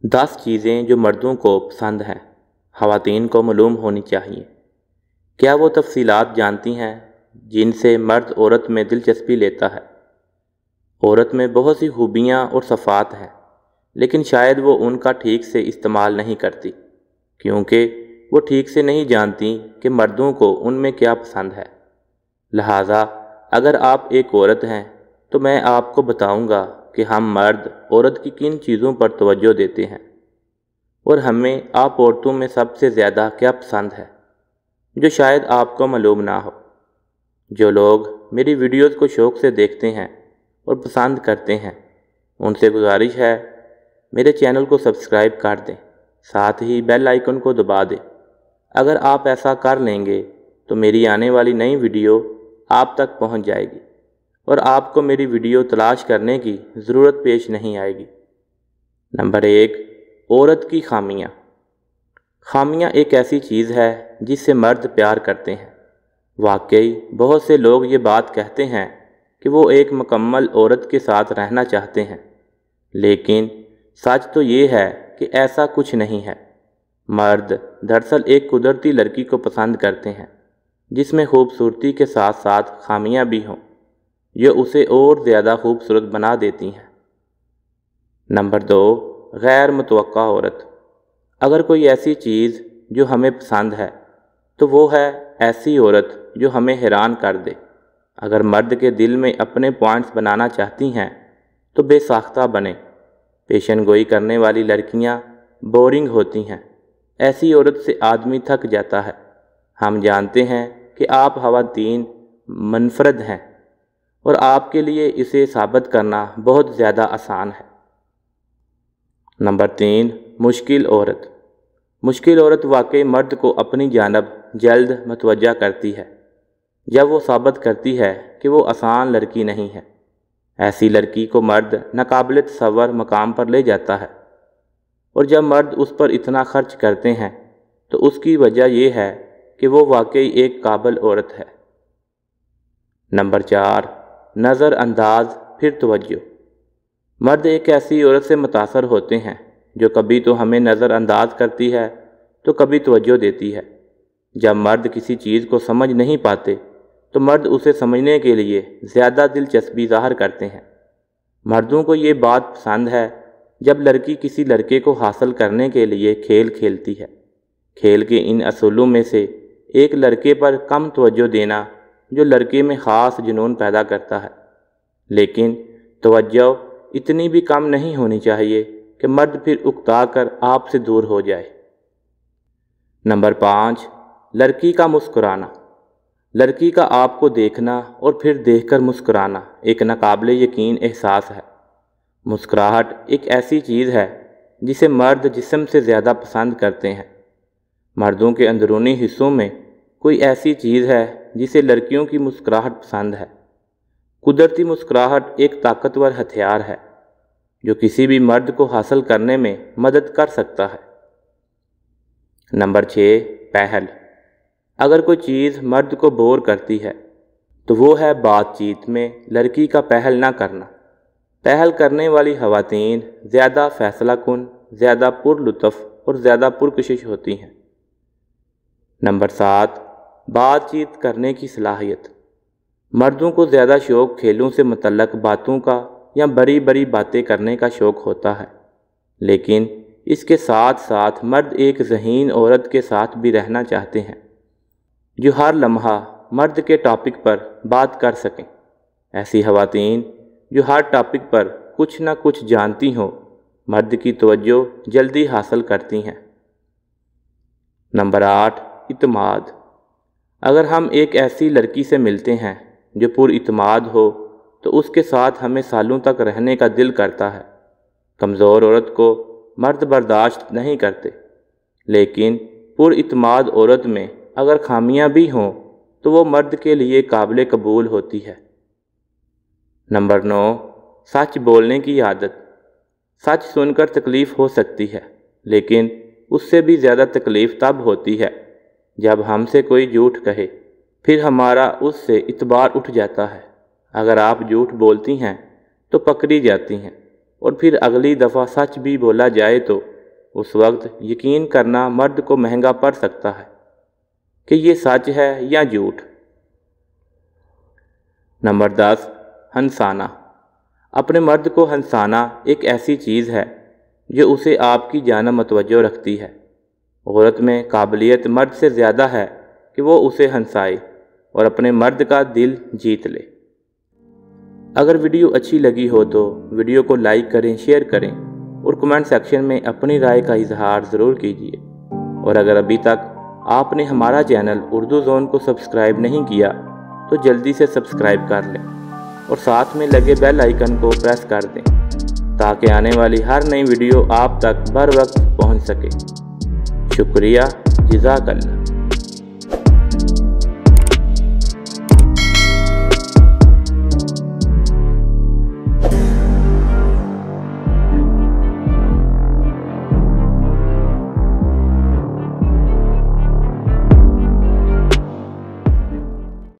10 چیزیں جو مردوں کو پسند ہیں، خواتین کو معلوم ہونی چاہیے۔ کیا وہ تفصیلات جانتی ہیں جن سے مرد عورت میں دلچسپی لیتا ہے؟ عورت میں بہت سی خوبیاں اور صفات ہیں، لیکن شاید وہ ان کا ٹھیک سے استعمال نہیں کرتی، کیونکہ وہ ٹھیک سے نہیں جانتی کہ مردوں کو ان میں کیا پسند ہے۔ لہٰذا اگر آپ ایک عورت ہیں تو میں آپ کو بتاؤں گا کہ ہم مرد عورت کی کن چیزوں پر توجہ دیتے ہیں، اور ہمیں آپ عورتوں میں سب سے زیادہ کیا پسند ہے، جو شاید آپ کو معلوم نہ ہو۔ جو لوگ میری ویڈیوز کو شوق سے دیکھتے ہیں اور پسند کرتے ہیں، ان سے گزارش ہے میرے چینل کو سبسکرائب کر دیں، ساتھ ہی بیل آئیکن کو دبا دیں۔ اگر آپ ایسا کر لیں گے تو میری آنے والی نئی ویڈیو آپ تک پہنچ جائے گی اور آپ کو میری ویڈیو تلاش کرنے کی ضرورت پیش نہیں آئے گی۔ نمبر 1، عورت کی خامیاں۔ خامیاں ایک ایسی چیز ہے جس سے مرد پیار کرتے ہیں۔ واقعی بہت سے لوگ یہ بات کہتے ہیں کہ وہ ایک مکمل عورت کے ساتھ رہنا چاہتے ہیں، لیکن سچ تو یہ ہے کہ ایسا کچھ نہیں ہے۔ مرد دراصل ایک قدرتی لڑکی کو پسند کرتے ہیں جس میں خوبصورتی کے ساتھ ساتھ خامیاں بھی ہوں، جو اسے اور زیادہ خوبصورت بنا دیتی ہیں۔ نمبر 2، غیر متوقع عورت۔ اگر کوئی ایسی چیز جو ہمیں پسند ہے تو وہ ہے ایسی عورت جو ہمیں حیران کر دے۔ اگر مرد کے دل میں اپنے پوائنٹس بنانا چاہتی ہیں تو بے ساختہ بنیں۔ پیشن گوئی کرنے والی لڑکیاں بورنگ ہوتی ہیں، ایسی عورت سے آدمی تھک جاتا ہے۔ ہم جانتے ہیں کہ آپ خواتین منفرد ہیں اور آپ کے لیے اسے ثابت کرنا بہت زیادہ آسان ہے۔ نمبر 3، مشکل عورت۔ مشکل عورت واقعی مرد کو اپنی جانب جلد متوجہ کرتی ہے جب وہ ثابت کرتی ہے کہ وہ آسان لڑکی نہیں ہے۔ ایسی لڑکی کو مرد ناقابل تصور مقام پر لے جاتا ہے، اور جب مرد اس پر اتنا خرچ کرتے ہیں تو اس کی وجہ یہ ہے کہ وہ واقعی ایک قابل عورت ہے۔ نمبر 4، نظر انداز پھر توجہ۔ مرد ایک ایسی عورت سے متاثر ہوتے ہیں جو کبھی تو ہمیں نظر انداز کرتی ہے تو کبھی توجہ دیتی ہے۔ جب مرد کسی چیز کو سمجھ نہیں پاتے تو مرد اسے سمجھنے کے لیے زیادہ دلچسپی ظاہر کرتے ہیں۔ مردوں کو یہ بات پسند ہے جب لڑکی کسی لڑکے کو حاصل کرنے کے لیے کھیل کھیلتی ہے۔ کھیل کے ان اصولوں میں سے ایک لڑکے پر کم توجہ دینا جو لڑکے میں خاص جنون پیدا کرتا ہے، لیکن توجہ اتنی بھی کم نہیں ہونی چاہیے کہ مرد پھر اکتا کر آپ سے دور ہو جائے۔ نمبر 5، لڑکی کا مسکرانا۔ لڑکی کا آپ کو دیکھنا اور پھر دیکھ کر مسکرانا ایک ناقابل یقین احساس ہے۔ مسکراہٹ ایک ایسی چیز ہے جسے مرد جسم سے زیادہ پسند کرتے ہیں۔ مردوں کے اندرونی حصوں میں کوئی ایسی چیز ہے جسے لڑکیوں کی مسکراہٹ پسند ہے۔ قدرتی مسکراہٹ ایک طاقتور ہتھیار ہے جو کسی بھی مرد کو حاصل کرنے میں مدد کر سکتا ہے۔ نمبر 6، پہل۔ اگر کوئی چیز مرد کو بور کرتی ہے تو وہ ہے بات چیت میں لڑکی کا پہل نہ کرنا۔ پہل کرنے والی خواتین زیادہ فیصلہ کن، زیادہ پر لطف اور زیادہ پرکشش ہوتی ہیں۔ نمبر 7، بات چیت کرنے کی صلاحیت۔ مردوں کو زیادہ شوق کھیلوں سے متعلق باتوں کا یا بڑی بڑی باتیں کرنے کا شوق ہوتا ہے، لیکن اس کے ساتھ ساتھ مرد ایک ذہین عورت کے ساتھ بھی رہنا چاہتے ہیں جو ہر لمحہ مرد کے ٹاپک پر بات کر سکیں۔ ایسی خواتین جو ہر ٹاپک پر کچھ نہ کچھ جانتی ہوں، مرد کی توجہ جلدی حاصل کرتی ہیں۔ نمبر 8، اعتماد۔ اگر ہم ایک ایسی لڑکی سے ملتے ہیں جو پر اعتماد ہو تو اس کے ساتھ ہمیں سالوں تک رہنے کا دل کرتا ہے۔ کمزور عورت کو مرد برداشت نہیں کرتے، لیکن پر اعتماد عورت میں اگر خامیاں بھی ہوں تو وہ مرد کے لیے قابل قبول ہوتی ہے۔ نمبر 9، سچ بولنے کی عادت۔ سچ سن کر تکلیف ہو سکتی ہے، لیکن اس سے بھی زیادہ تکلیف تب ہوتی ہے جب ہم سے کوئی جھوٹ کہے، پھر ہمارا اس سے اعتبار اٹھ جاتا ہے۔ اگر آپ جھوٹ بولتی ہیں تو پکڑی جاتی ہیں، اور پھر اگلی دفعہ سچ بھی بولا جائے تو اس وقت یقین کرنا مرد کو مہنگا پڑ سکتا ہے کہ یہ سچ ہے یا جھوٹ۔ نمبر 10، ہنسانا۔ اپنے مرد کو ہنسانا ایک ایسی چیز ہے جو اسے آپ کی جانب متوجہ رکھتی ہے۔ عورت میں قابلیت مرد سے زیادہ ہے کہ وہ اسے ہنسائے اور اپنے مرد کا دل جیت لے۔ اگر ویڈیو اچھی لگی ہو تو ویڈیو کو لائک کریں، شیئر کریں اور کمنٹ سیکشن میں اپنی رائے کا اظہار ضرور کیجیے۔ اور اگر ابھی تک آپ نے ہمارا چینل اردو زون کو سبسکرائب نہیں کیا تو جلدی سے سبسکرائب کر لیں اور ساتھ میں لگے بیل آئیکن کو پریس کر دیں تاکہ آنے والی ہر نئی ویڈیو آپ تک بر وقت پہنچ سکے۔ شکریہ، جزاک اللہ۔